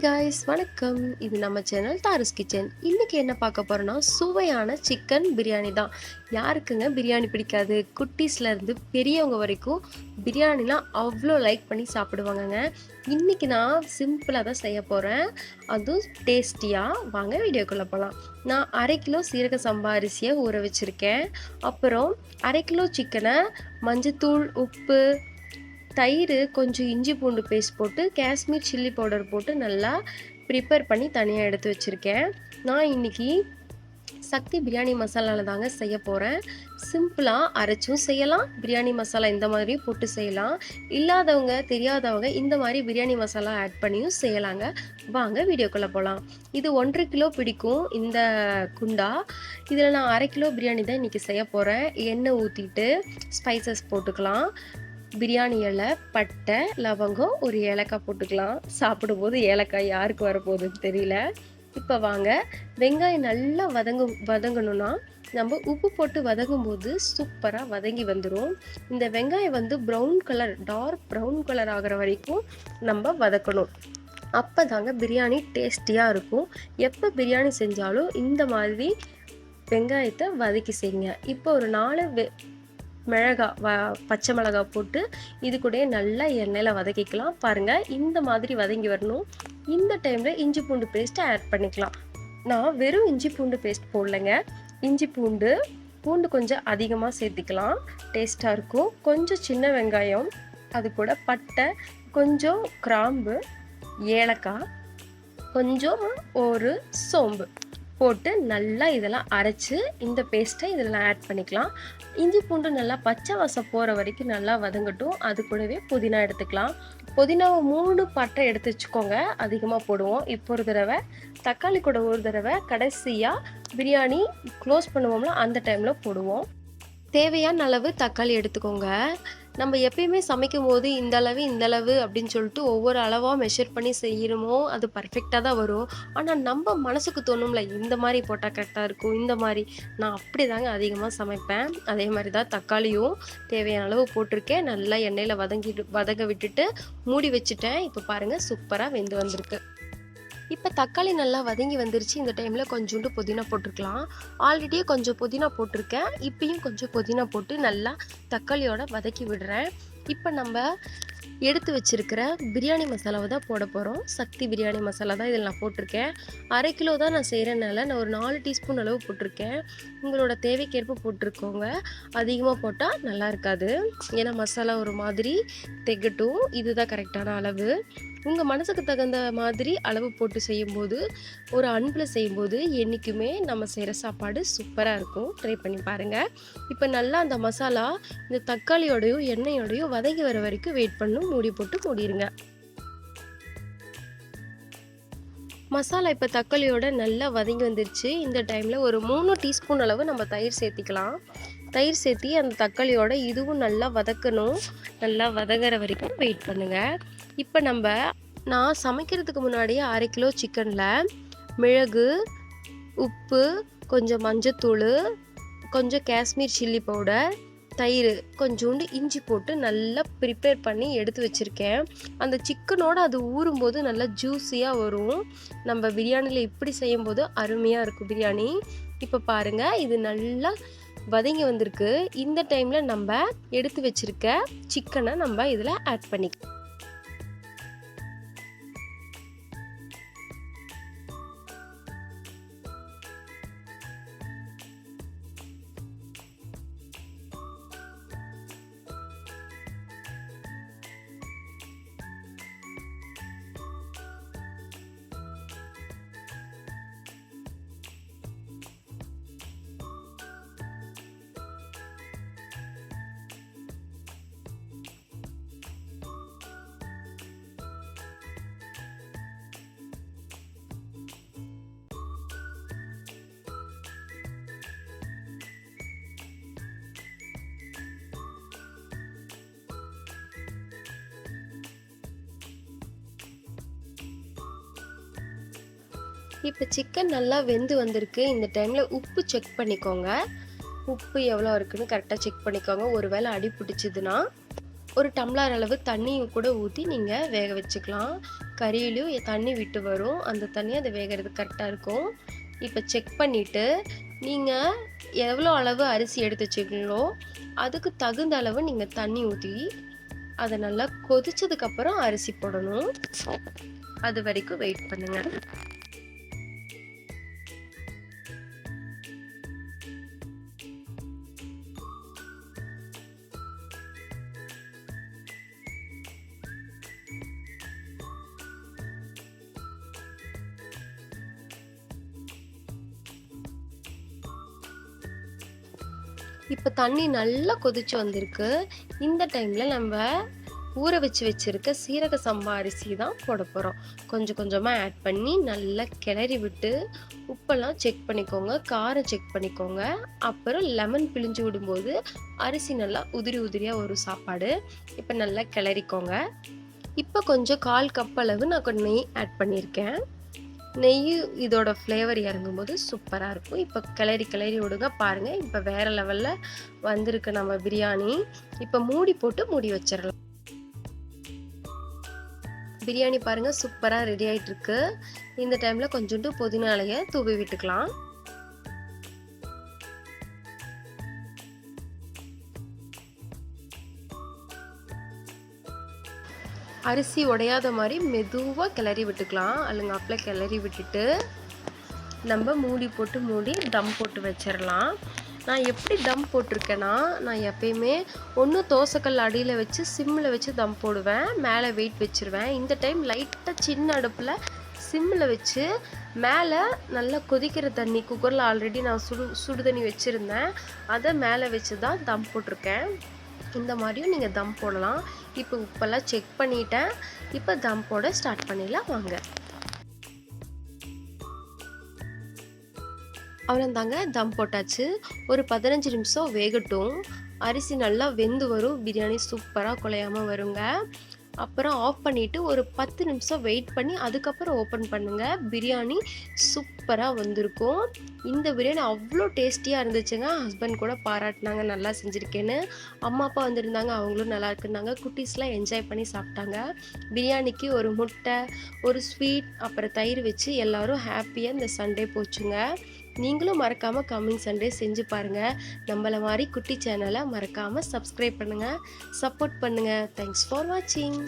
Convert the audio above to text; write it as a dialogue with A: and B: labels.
A: Guys வணக்கம். இது நம்ம சேனல் தாருஸ் கிச்சன். இன்னைக்கு என்ன பார்க்க போறோம்னா சுவையான சிக்கன் பிரியாணி தான். யாருக்குங்க பிரியாணி பிடிக்காது? குட்டீஸ்ல இருந்து பெரியவங்க வரைக்கும் பிரியாணிலாம் அவ்வளோ லைக் பண்ணி சாப்பிடுவாங்கங்க. இன்னைக்கு நான் சிம்பிளாக தான் செய்ய போகிறேன், அதுவும் டேஸ்டியாக. வாங்க வீடியோக்குள்ளே போகலாம். நான் 1/2 கிலோ சீரக சம்பா அரிசியை ஊற வச்சுருக்கேன். அப்புறம் 1/2 கிலோ சிக்கனை மஞ்சத்தூள், உப்பு, தயிர், கொஞ்சம் இஞ்சி பூண்டு பேஸ்ட் போட்டு காஷ்மீர் சில்லி பவுடர் போட்டு நல்லா ப்ரிப்பேர் பண்ணி தனியாக எடுத்து வச்சுருக்கேன். நான் இன்றைக்கி சக்தி பிரியாணி மசாலாவில் தாங்க செய்ய போகிறேன். சிம்பிளாக அரைச்சும் செய்யலாம், பிரியாணி மசாலா இந்த மாதிரி போட்டு செய்யலாம். இல்லாதவங்க தெரியாதவங்க இந்த மாதிரி பிரியாணி மசாலா ஆட் பண்ணியும் செய்யலாங்க. வாங்க வீடியோக்குள்ளே போகலாம். இது 1.5 கிலோ பிடிக்கும் இந்த குண்டா. இதில் நான் 1/2 கிலோ பிரியாணி தான் இன்றைக்கி செய்ய போகிறேன். எண்ணெய் ஊற்றிட்டு ஸ்பைசஸ் போட்டுக்கலாம். பிரியாணி இலை, பட்டை, லவங்கம், ஒரு ஏலக்காய் போட்டுக்கலாம். சாப்பிடும்போது ஏலக்காய் யாருக்கு வரப்போகுதுன்னு தெரியல. இப்போ வாங்க, வெங்காயம் நல்லா வதங்கணும்னா நம்ம உப்பு போட்டு வதங்கும் போது சூப்பராக வதங்கி வந்துடும். இந்த வெங்காயம் brown colour, dark brown colour ஆகிற வரைக்கும் நம்ம வதக்கணும். அப்போ தாங்க பிரியாணி டேஸ்டியாக இருக்கும். எப்போ பிரியாணி செஞ்சாலும் இந்த மாதிரி வெங்காயத்தை வதக்கி செய்யுங்க. இப்போ ஒரு 4 பச்சை மிளகாய் போட்டு இது கூட நல்லா எண்ணெயில் வதக்கிக்கலாம். பாருங்கள், இந்த மாதிரி வதங்கி வரணும். இந்த டைமில் இஞ்சி பூண்டு பேஸ்ட்டை ஆட் பண்ணிக்கலாம். நான் வெறும் இஞ்சி பூண்டு பேஸ்ட் போடலைங்க. இஞ்சி பூண்டு கொஞ்சம் அதிகமாக சேர்த்திக்கலாம், டேஸ்ட்டாக இருக்கும். கொஞ்சம் சின்ன வெங்காயம், அது கூட பட்டை, கொஞ்சம் கிராம்பு, ஏலக்காய், கொஞ்சம் ஒரு சோம்பு போட்டு நல்லா இதெல்லாம் அரைச்சி இந்த பேஸ்ட்டை இதில் ஆட் பண்ணிக்கலாம். இஞ்சி பூண்டு நல்லா பச்சை வாசம் போகிற வரைக்கும் நல்லா வதங்கட்டும். அது கூடவே புதினா எடுத்துக்கலாம். புதினாவை 3 பட்டை எடுத்து வச்சுக்கோங்க, அதிகமாக போடுவோம். இப்போ ஒரு தடவை தக்காளி கூட ஒரு தடவை கடைசியாக பிரியாணி க்ளோஸ் பண்ணுவோம்ல அந்த டைமில் போடுவோம். தேவையான அளவு தக்காளி எடுத்துக்கோங்க. நம்ம எப்பயுமே சமைக்கும் போது இந்த அளவு அப்படின்னு சொல்லிட்டு ஒவ்வொரு அளவாக மெஷர் பண்ணி செய்யணுமோ அது பர்ஃபெக்டாக தான் வரும். ஆனால் நம்ம மனசுக்கு தோணும்ல, இந்த மாதிரி போட்டால் கரெக்டாக இருக்கும், இந்த மாதிரி. நான் அப்படி தாங்க அதிகமாக சமைப்பேன். அதே மாதிரி தான் தக்காளியும் தேவையான அளவு போட்டிருக்கேன். நல்லா எண்ணெயில் வதங்க விட்டுட்டு மூடி வச்சுட்டேன். இப்போ பாருங்கள், சூப்பராக வெந்து வந்திருக்கு. இப்போ தக்காளி நல்லா வதங்கி வந்துருச்சு. இந்த டைமில் கொஞ்சோண்டு புதினா போட்டிருக்கலாம். ஆல்ரெடியே கொஞ்சம் புதினா போட்டிருக்கேன். இப்பயும் கொஞ்சம் புதினா போட்டு நல்லா தக்காளியோட வதக்கி விடுறேன். இப்போ நம்ம எடுத்து வச்சிருக்கிற பிரியாணி மசாலாவை தான் போட போகிறோம். சக்தி பிரியாணி மசாலா தான் இதில் நான் போட்டிருக்கேன். 1/2 கிலோ தான் நான் செய்கிறனால நான் ஒரு 4 டீஸ்பூன் அளவு போட்டிருக்கேன். உங்களோட தேவைக்கேற்ப போட்டிருக்கோங்க. அதிகமாக போட்டால் நல்லா இருக்காது, ஏன்னா மசாலா ஒரு மாதிரி திகட்டும். இதுதான் கரெக்டான அளவு. உங்கள் மனசுக்கு தகுந்த மாதிரி அளவு போட்டு செய்யும்போது, ஒரு அன்பில் செய்யும்போது என்றைக்குமே நம்ம செய்கிற சாப்பாடு சூப்பராக இருக்கும். ட்ரை பண்ணி பாருங்கள். இப்போ நல்லா அந்த மசாலா இந்த தக்காளியோடையும் எண்ணெயோடையும் வதங்கி வர வரைக்கும் வெயிட் பண்ணும். மூடி போட்டு மூடிடுங்க. மசாலா இப்போ தக்காளியோட நல்லா வதங்கி வந்துருச்சு. இந்த டைமில் ஒரு 3 டீஸ்பூன் அளவு நம்ம தயிர் சேர்த்திக்கலாம். தயிர் சேர்த்தி அந்த தக்காளியோட இதுவும் நல்லா வதக்கணும். நல்லா வதங்குற வரைக்கும் வெயிட் பண்ணுங்கள். இப்போ நான் சமைக்கிறதுக்கு முன்னாடியே 1/2 கிலோ சிக்கனில் மிளகு, உப்பு, கொஞ்சம் மஞ்சத்தூள், கொஞ்சம் காஷ்மீர் சில்லி பவுடர், தயிர், கொஞ்சோண்டு இஞ்சி போட்டு நல்லா ப்ரிப்பேர் பண்ணி எடுத்து வச்சுருக்கேன். அந்த சிக்கனோடு அது ஊறும்போது நல்லா ஜூஸியாக வரும். நம்ம பிரியாணியில் இப்படி செய்யும்போது அருமையாக இருக்கும் பிரியாணி. இப்போ பாருங்கள், இது நல்லா வதங்கி வந்திருக்கு. இந்த டைமில் நம்ம எடுத்து வச்சுருக்க சிக்கனை நம்ம இதில் ஆட் பண்ணிக்கலாம். இப்போ சிக்கன் நல்லா வெந்து வந்திருக்கு. இந்த டைமில் உப்பு செக் பண்ணிக்கோங்க. உப்பு எவ்வளோ இருக்குன்னு கரெக்டாக செக் பண்ணிக்கோங்க. ஒருவேளை அடி பிடிச்சிதுன்னா ஒரு டம்ளர் அளவு தண்ணியும் கூட ஊற்றி நீங்கள் வேக வச்சுக்கலாம். கறியிலையும் தண்ணி விட்டு வரும், அந்த தண்ணி அது வேகிறதுக்கு கரெக்டாக இருக்கும். இப்போ செக் பண்ணிவிட்டு நீங்கள் எவ்வளோ அளவு அரிசி எடுத்து வச்சுருக்கீங்களோ அதுக்கு தகுந்த அளவு நீங்கள் தண்ணி ஊற்றி அதை நல்லா கொதிச்சதுக்கப்புறம் அரிசி போடணும். அது வரைக்கும் வெயிட் பண்ணுங்கள். இப்போ தண்ணி நல்லா கொதிச்சு வந்திருக்கு. இந்த டைமில் நம்ம ஊற வச்சிருக்க சீரக சம்பா அரிசி தான் போட போகிறோம். கொஞ்சம் கொஞ்சமாக ஆட் பண்ணி நல்லா கிளறி விட்டு உப்பெல்லாம் செக் பண்ணிக்கோங்க, காரம் செக் பண்ணிக்கோங்க. அப்புறம் லெமன் பிழிஞ்சு விடும்போது அரிசி நல்லா உதிரி உதிரியாக வரும் சாப்பாடு. இப்போ நல்லா கிளறிக்கோங்க. இப்போ கொஞ்சம் 1/4 கப் அளவு நான் நெய் ஆட் பண்ணியிருக்கேன். நெய் இதோட ஃப்ளேவர் இறங்கும்போது சூப்பராக இருக்கும். இப்போ கிளறி விடுங்க. பாருங்கள், இப்போ வேறு லெவலில் வந்திருக்கு நம்ம பிரியாணி. இப்போ மூடி போட்டு மூடி வச்சிடலாம். பிரியாணி பாருங்கள் சூப்பராக ரெடி ஆகிட்டுருக்கு. இந்த டைமில் கொஞ்சோண்டு புதினா இலையை தூவி விட்டுக்கலாம். அரிசி உடையாத மாதிரி மெதுவாக கிளறி விட்டுக்கலாம். அழுங்காப்பில் கிளறி விட்டுட்டு நம்ம மூடி போட்டு மூடி தம் போட்டு வச்சிடலாம். நான் எப்படி தம் போட்டிருக்கேன்னா, நான் எப்பயுமே ஒன்று தோசைக்கல் அடியில் வச்சு சிம்மில் வச்சு தம் போடுவேன், மேலே வெயிட் வச்சுருவேன். இந்த டைம் லைட்டாக சின்ன அடுப்பில் சிம்மில் வச்சு மேலே நல்லா கொதிக்கிற தண்ணி, குக்கரில் ஆல்ரெடி நான் சுடு தண்ணி வச்சுருந்தேன், அதை மேலே வச்சு தான் தம் போட்டிருக்கேன். இந்த மாதிரியும் நீங்கள் தம் போடலாம். இப்போ உப்பெல்லாம் செக் பண்ணிட்டேன். இப்போ தம் போட ஸ்டார்ட் பண்ணிடலாம் வாங்க. அவ்வளோதாங்க, தம் போட்டாச்சு. ஒரு 15 நிமிஷம் வேகட்டும். அரிசி நல்லா வெந்து வரும், பிரியாணி சூப்பராக குலையாமல் வருங்க. அப்புறம் ஆஃப் பண்ணிவிட்டு ஒரு 10 நிமிஷம் வெயிட் பண்ணி அதுக்கப்புறம் ஓப்பன் பண்ணுங்கள். பிரியாணி சூப்பராக வந்திருக்கும். இந்த பிரியாணி அவ்வளோ டேஸ்டியாக இருந்துச்சுங்க. ஹஸ்பண்ட் கூட பாராட்டினாங்க நல்லா செஞ்சுருக்கேன்னு. அம்மா அப்பா வந்திருந்தாங்க, அவங்களும் நல்லா இருக்குன்னாங்க. குட்டீஸ்லாம் என்ஜாய் பண்ணி சாப்பிட்டாங்க. பிரியாணிக்கு ஒரு முட்டை, ஒரு ஸ்வீட், அப்புறம் தயிர் வச்சு எல்லோரும் ஹாப்பியாக இந்த சண்டே போச்சுங்க. நீங்களும் மறக்காமல் கம்மிங் சண்டே செஞ்சு பாருங்கள். நம்மள மாதிரி குட்டி சேனலை மறக்காமல் சப்ஸ்கிரைப் பண்ணுங்கள், சப்போர்ட் பண்ணுங்கள். தேங்க்ஸ் ஃபார் வாட்சிங்.